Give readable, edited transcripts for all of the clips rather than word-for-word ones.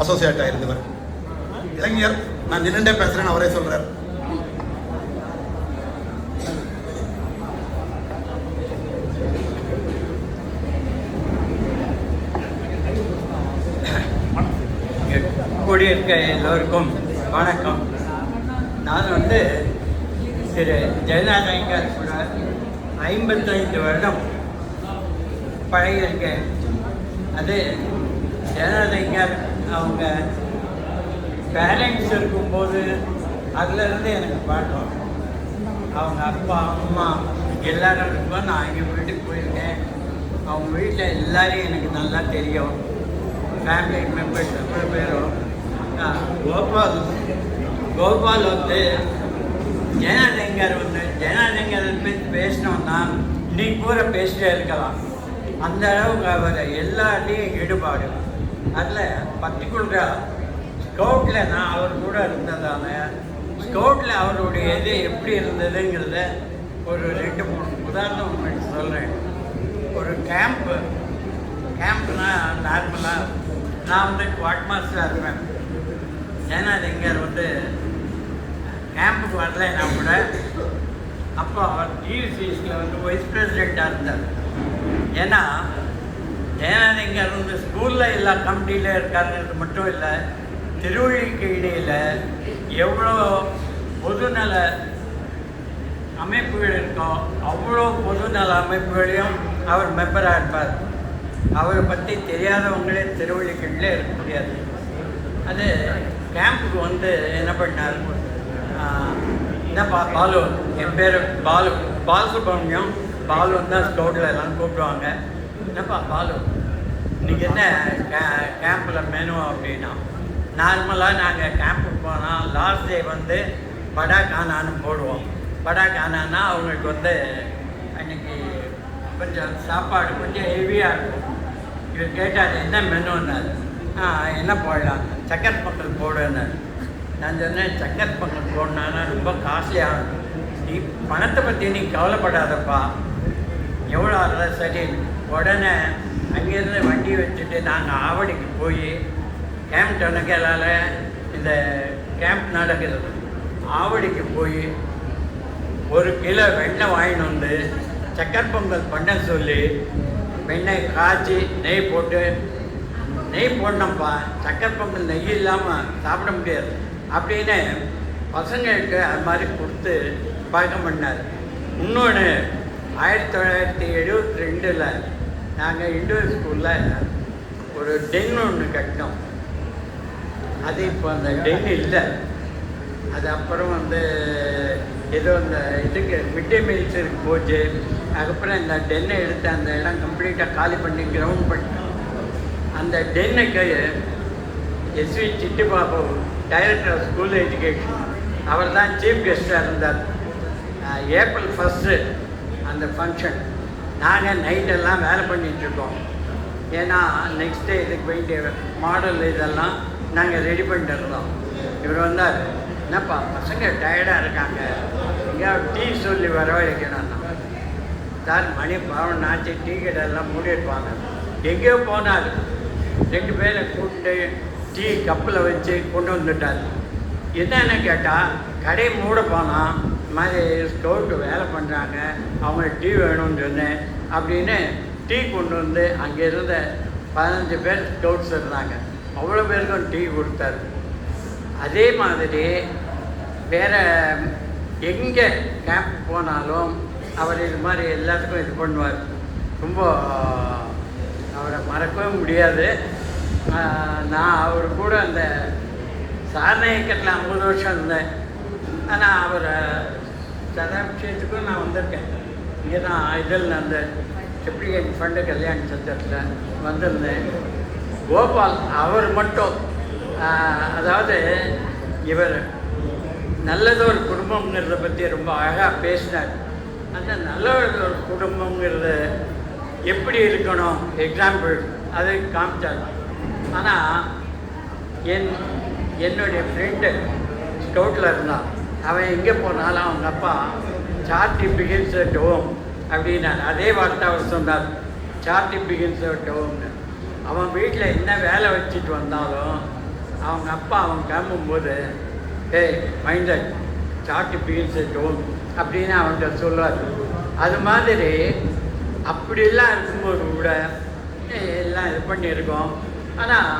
Associate ஆயிருந்தவர். இளைஞர், நான் நின்றுண்டே பேசுகிறேன்னு அவரே சொல்கிறார். கூடியிருக்க எல்லோருக்கும் வணக்கம். நான் திரு ஜெயநாதன் கூட 55 வருடம் பழகியிருக்கேன். அது ஜெயநாதன் அவங்க பேரண்ட்ஸ் இருக்கும்போது அதுலேருந்து எனக்கு பார்த்தோம். அவங்க அப்பா அம்மா எல்லோரும் இருக்கும்போது நான் எங்கள் வீட்டுக்கு போயிருக்கேன். அவங்க வீட்டில் எல்லோரையும் எனக்கு நல்லா தெரியும். ஃபேமிலி மெம்பர்ஸ் 3 பேரும். கோபால் ஜெயநாதன் பற்றி பேசினோம்னா இன்னைக்கு கூட பேசிட்டே இருக்கலாம். அந்த அளவுக்கு அவர் எல்லாத்தையும் ஈடுபாடு. அதில் பர்டிகுலராக ஸ்கவுட்டில் நான் அவர் கூட இருந்ததான ஸ்கவுட்டில் அவருடைய இது எப்படி இருந்ததுங்கிறத ஒரு 2-3 உதாரணம் உங்களுக்கு சொல்கிறேன். ஒரு கேம்ப்னா நார்மலாக நான் குவார்ட் மாஸ்டராக இருப்பேன். ஜெயநாதன் கேம்புக்கு வரலைன்னா கூட அப்போ அவர் டியூசிஸில் வைஸ் பிரசிடெண்ட்டாக இருந்தார். ஏன்னா ஜெயநாதன் ஸ்கூலில் எல்லா கமிட்டியில் இருக்காருங்கிறது மட்டும் இல்லை, திருவள்ளிக்கு இடையில் எவ்வளோ பொதுநல அமைப்புகள் இருக்கோ அவ்வளோ பொதுநல அமைப்புகளையும் அவர் மெம்பராக இருப்பார். அவரை பற்றி தெரியாதவங்களே திருவள்ளிக்கீழே இருக்க முடியாது. அது கேம்புக்கு என்ன பண்ணார், என்னப்பா பாலு, என் பேர் பாலசுப்ரமணியம், பாலுன்னு தான் ஸ்கவுட்டில் எல்லாம் கூப்பிடுவாங்க. என்னப்பா பாலு, இன்றைக்கி என்ன கேம்பில் மெனு அப்படின்னா, நார்மலாக நாங்கள் கேம்புக்கு போனால் லாஸ்ட் டே படா கானான்னு போடுவோம். படா கானான்னா அவங்களுக்கு அன்றைக்கி கொஞ்சம் சாப்பாடு கொஞ்சம் ஹெவியாக இருக்கும். இவர் கேட்டார் என்ன மெனுன்னாரு. என்ன போடலாம், சக்கரை பொங்கல் போடுன்னாரு. நான் சொன்னேன் சக்கரை பொங்கல் போடணுன்னா ரொம்ப காஸ்ட்லியாக, நீ பணத்தை பற்றி நீ கவலைப்படாதப்பா, எவ்வளோ ஆகுதா சரி. உடனே அங்கேருந்து வண்டி வச்சுட்டு நாங்கள் ஆவடிக்கு போய் கேம்ப் நடக்கலால் இந்த கேம்ப் நடக்கிறது, ஆவடிக்கு போய் 1 கிலோ வெண்ணெய் வாங்கிட்டு சக்கரை பொங்கல் பண்ண சொல்லி வெண்ணெய் காய்ச்சி நெய் போடணும்ப்பா, சக்கரை பொங்கல் நெய் இல்லாமல் சாப்பிட முடியாது அப்படின்னு பசங்களுக்கு அது மாதிரி கொடுத்து பழக்கம் பண்ணார். இன்னொன்று 1972 நாங்கள் இண்டோர் ஸ்கூலில் ஒரு டென் ஒன்று கட்டினோம். அது இப்போ அந்த டென் இல்லை. அது அப்புறம் ஏதோ இந்த இதுக்கு மிட் டே மீல்ஸுக்கு போச்சு. அதுக்கப்புறம் இந்த டென்னை எடுத்து அந்த இடம் கம்ப்ளீட்டாக காலி பண்ணி கிரவுண்ட் பண்ணி அந்த டென்னுக்கு SV Chittibabu director of school education அவர் தான் சீஃப் கெஸ்டாக இருந்தார். April 1 அந்த ஃபங்க்ஷன். நாங்கள் நைட்டெல்லாம் வேலை பண்ணிகிட்ருக்கோம். ஏன்னா நெக்ஸ்ட் டே இதுக்கு வேண்டிய மாடல் இதெல்லாம் நாங்கள் ரெடி பண்ணிட்டு இருந்தோம். இவர் வந்தார், என்னப்பா பசங்க டயர்டாக இருக்காங்க, எங்கேயாவது டீ சொல்லி வரவழைக்கணும்னா. சார் மணி 11 ஆச்சு, டீ கடையெல்லாம் மூடியிருப்பாங்க. எங்கேயோ போனார், 2 பேரை கூப்பிட்டு டீ கப்பில் வச்சு கொண்டு வந்துட்டார். என்னென்னு கேட்டால் கடை மூட போனால் இந்த மாதிரி ஸ்டோருக்கு வேலை பண்ணுறாங்க, அவங்களுக்கு டீ வேணும்னு சொன்னேன் அப்படின்னு டீ கொண்டு வந்து அங்கே இருந்த 15 பேர் ஸ்டோர்ஸ் இருந்தாங்க, அவ்வளோ பேருக்கும் டீ கொடுத்தாரு. அதே மாதிரி வேறு எங்கே கேம்ப் போனாலும் அவர் இது மாதிரி எல்லாத்துக்கும் இது பண்ணுவார். ரொம்ப அவரை மறக்கவே முடியாது. நான் அவர் கூட அந்த சாரண இயக்கத்தில் 50 வருஷம் இருந்தேன். ஆனால் அவர் சதாபிஷேகத்துக்கும் நான் வந்திருக்கேன். இங்கே தான் இதில் அந்த செப்ளிகன் ஃபண்டு கல்யாண சத்திரத்தில் வந்திருந்தேன். கோபால் அவர் மட்டும் அதாவது இவர் நல்லதொரு குடும்பங்கிறத பற்றி ரொம்ப அழகாக பேசினார். அந்த நல்ல ஒரு குடும்பங்கிறது எப்படி இருக்கணும் எக்ஸாம்பிள் அதை காமிச்சார். ஆனால் என்னுடைய ஃப்ரெண்டு ஸ்கவுட்டில் இருந்தான். அவன் எங்கே போனாலும் அவங்க அப்பா சார்ட்டி பிகின்ஸ் அட் ஹோம் அப்படின்னாரு. அதே வார்த்தை அவர் சொன்னார், சார்ட்டி பிகின்ஸ் அட் ஹோம்னு. அவன் வீட்டில் என்ன வேலை வச்சுட்டு வந்தாலும் அவங்க அப்பா அவங்க கிளம்பும்போது மைண்டட் சாட்டு பீன்ஸ் டோன் அப்படின்னு அவன்கிட்ட சொல்லுவார். அது மாதிரி அப்படிலாம் இருக்கும்போது கூட எல்லாம் இது பண்ணியிருக்கோம். ஆனால்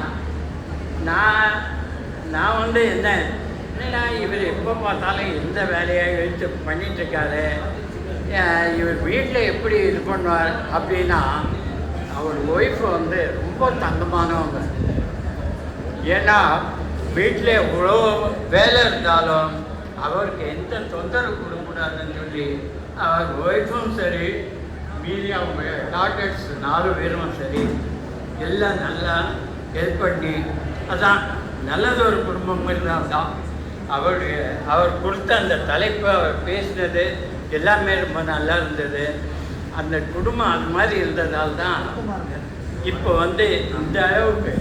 நான் வந்து என்னடா இவர் எப்போ பார்த்தாலும் எந்த வேலையை எடுத்து பண்ணிகிட்ருக்காரு, இவர் வீட்டில் எப்படி இது பண்ணுவார் அப்படின்னா, அவர் ஒய்ஃப் வந்து ரொம்ப தங்கமானவங்க. ஏன்னா வீட்டில் எவ்வளோ வேலை இருந்தாலும் அவருக்கு எந்த தொந்தரவு கொடுக்கூடாதுன்னு சொல்லி அவர் ஒய்ஃபும் சரி, மீறி அவங்க டாக்டர்ஸ் 4 பேரும் சரி, எல்லாம் நல்லா ஹெல்ப் பண்ணி, அதான் நல்லது ஒரு குடும்பம் இருந்தால் தான். அவர் கொடுத்த அந்த தலைப்பை அவர் பேசினது எல்லாமே ரொம்ப நல்லா இருந்தது. அந்த குடும்பம் அது மாதிரி இருந்ததால் தான் இப்போ வந்து இந்த அளவுக்கு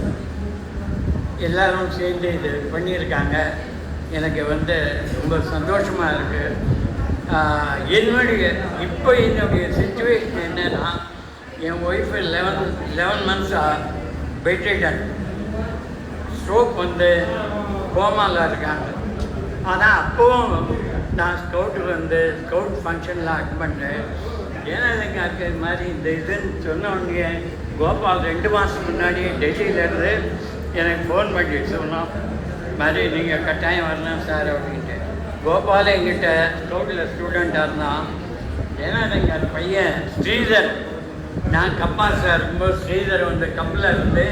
எல்லோரும் சேர்ந்து இது பண்ணியிருக்காங்க. எனக்கு வந்து ரொம்ப சந்தோஷமாக இருக்குது. என்னுடைய சிச்சுவேஷன் என்னென்னா, என் ஒய்ஃபு 11 மந்த்ஸாக பெட்ரிடன், ஸ்ட்ரோக் வந்து கோமாவில் இருக்காங்க. ஆனால் அப்போவும் நான் ஸ்கவுட் ஃபங்க்ஷனில் அட்டன் பண்ணேன். ஏன்னா எனக்கு அது மாதிரி இந்த இதுன்னு சொன்ன உடனே கோபால் 2 மாதம் முன்னாடி டெல்லியிலேருந்து எனக்கு ஃபோன் பண்ணி சொன்னோம், மாதிரி நீங்கள் கட்டாயம் வரணும் சார் அப்படின்ட்டு. கோபால் எங்கிட்ட ஸ்கவுட்டில் ஸ்டூடெண்ட்டாக இருந்தான். ஏன்னா எனக்கு அது பையன் ஸ்ரீதர், நான் கப்பாஸாக இருக்கும்போது ஸ்ரீதர் வந்து கப்பில் இருந்து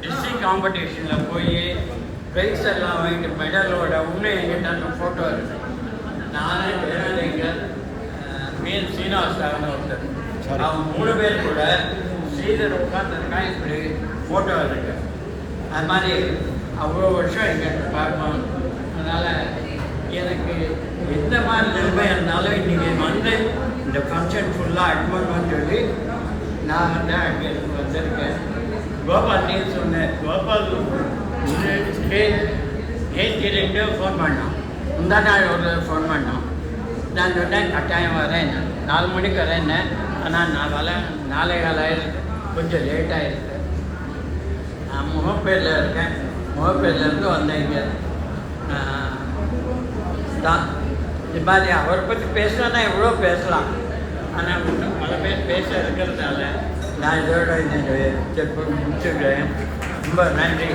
டிஸ்ட்ரிக்ட் காம்படிஷனில் போய் ப்ரைஸ் எல்லாம் வாங்கிட்டு மெடலோட இன்னும் எங்கிட்ட அந்த ஃபோட்டோ இருக்குது. நான் எங்கள் மீன் சீனிவாசன் ஒருத்தர், அவங்க 3 பேர் கூட ஸ்ரீதர் உட்காந்துருக்கான், இப்படி ஃபோட்டோ இருக்கு. அது மாதிரி அவ்வளோ வருஷம் எங்கிட்ட பார்ப்போம். அதனால் எனக்கு எந்த மாதிரி நிலைமை இருந்தாலும் இன்றைக்கி வந்து இந்த ஃபங்க்ஷன் ஃபுல்லாக அட்டன் பண்ணணும்னு சொல்லி நான் வந்து அங்கே வந்திருக்கேன். கோபால் நீ சொன்னேன், கோபால் நேற்று 2 ஃபோன் பண்ணோம், முந்தா நாள் ஒரு ஃபோன் பண்ணோம். நான் சொன்னேன் கட்டாயம் வரேன், 4 மணிக்கு வரேன்னு. ஆனால் நான் 4:15 ஆயிருக்கு, கொஞ்சம் லேட்டாக இருக்குது. நான் முகப்பேரில் இருக்கேன், முகப்பேர்லேருந்து வந்தேங்க தான். இது மாதிரி அவரை பற்றி பேசணுன்னா எவ்வளோ பேசலாம், ஆனால் இன்னும் பல பேர் பேச இருக்கிறதால நான் இதோட செக் பண்ணி முடிச்சுக்கிறேன். ரொம்ப நன்றி.